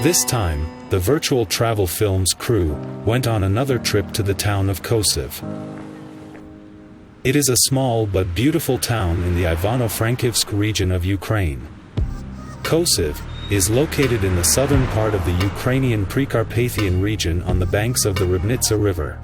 This time, the virtual travel film's crew went on another trip to the town of Kosiv. It is a small but beautiful town in the Ivano-Frankivsk region of Ukraine. Kosiv is located in the southern part of the Ukrainian Pre-Carpathian region on the banks of the Rybnitsa River.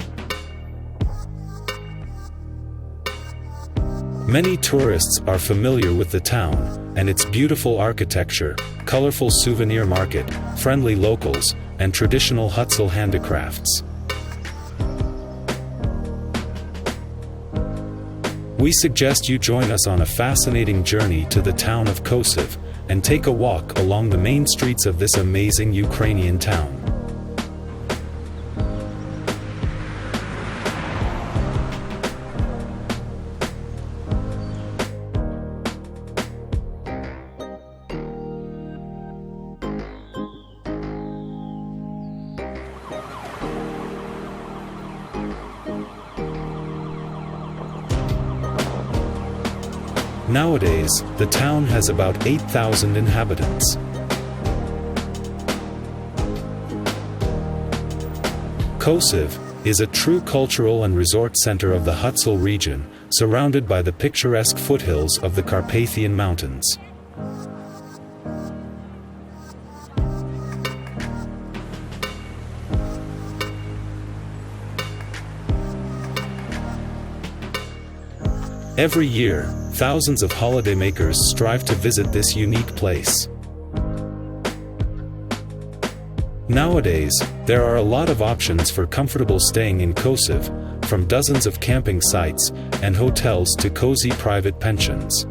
Many tourists are familiar with the town and its beautiful architecture, colorful souvenir market, friendly locals, and traditional Hutsul handicrafts. We suggest you join us on a fascinating journey to the town of Kosiv and take a walk along the main streets of this amazing Ukrainian town. Nowadays, the town has about 8,000 inhabitants. Kosiv is a true cultural and resort center of the Hutsul region, surrounded by the picturesque foothills of the Carpathian Mountains. Every year, thousands of holidaymakers strive to visit this unique place. Nowadays, there are a lot of options for comfortable staying in Kosiv, from dozens of camping sites and hotels to cozy private pensions.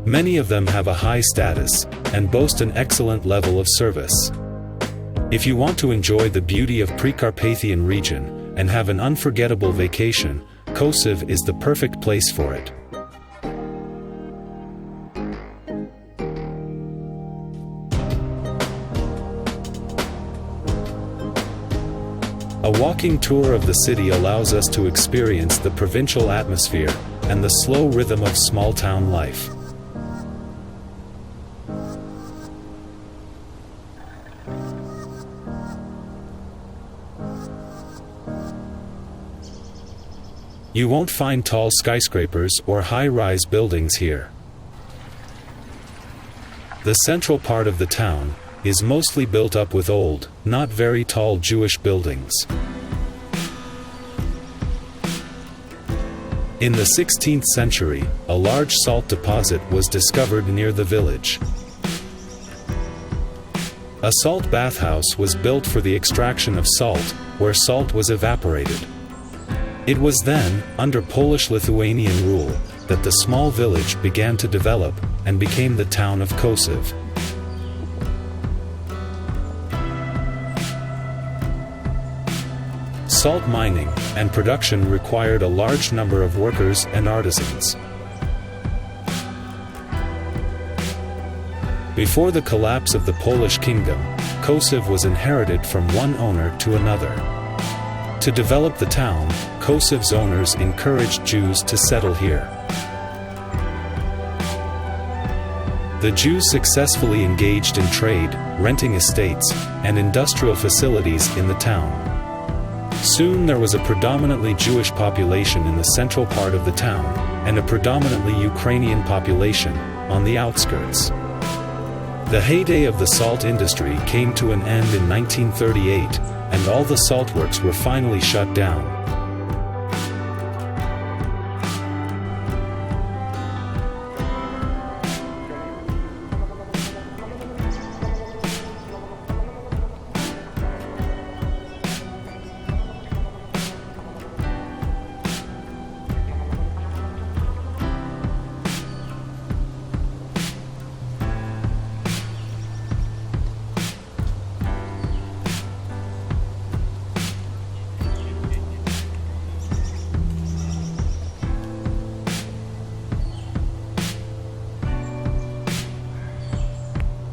Many of them have a high status and boast an excellent level of service. If you want to enjoy the beauty of Pre-Carpathian region and have an unforgettable vacation, Kosiv is the perfect place for it. A walking tour of the city allows us to experience the provincial atmosphere and the slow rhythm of small-town life. You won't find tall skyscrapers or high-rise buildings here. The central part of the town is mostly built up with old, not very tall Jewish buildings. In the 16th century, a large salt deposit was discovered near the village. A salt bathhouse was built for the extraction of salt, where salt was evaporated. It was then, under Polish-Lithuanian rule, that the small village began to develop and became the town of Kosiv. Salt mining and production required a large number of workers and artisans. Before the collapse of the Polish kingdom, Kosiv was inherited from one owner to another. To develop the town, Kosiv's owners encouraged Jews to settle here. The Jews successfully engaged in trade, renting estates, and industrial facilities in the town. Soon there was a predominantly Jewish population in the central part of the town, and a predominantly Ukrainian population on the outskirts. The heyday of the salt industry came to an end in 1938, and all the salt works were finally shut down.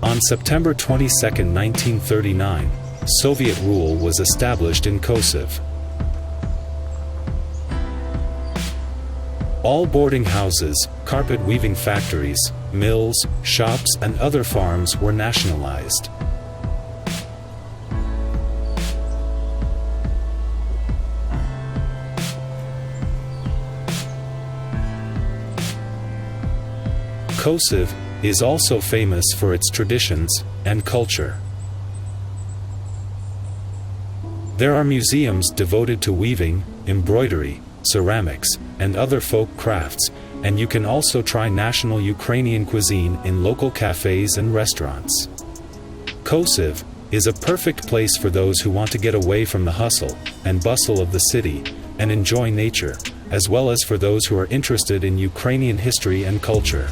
On September 22, 1939, Soviet rule was established in Kosiv. All boarding houses, carpet weaving factories, mills, shops and other farms were nationalized. Kosiv is also famous for its traditions and culture. There are museums devoted to weaving, embroidery, ceramics, and other folk crafts, and you can also try national Ukrainian cuisine in local cafes and restaurants. Kosiv is a perfect place for those who want to get away from the hustle and bustle of the city and enjoy nature, as well as for those who are interested in Ukrainian history and culture.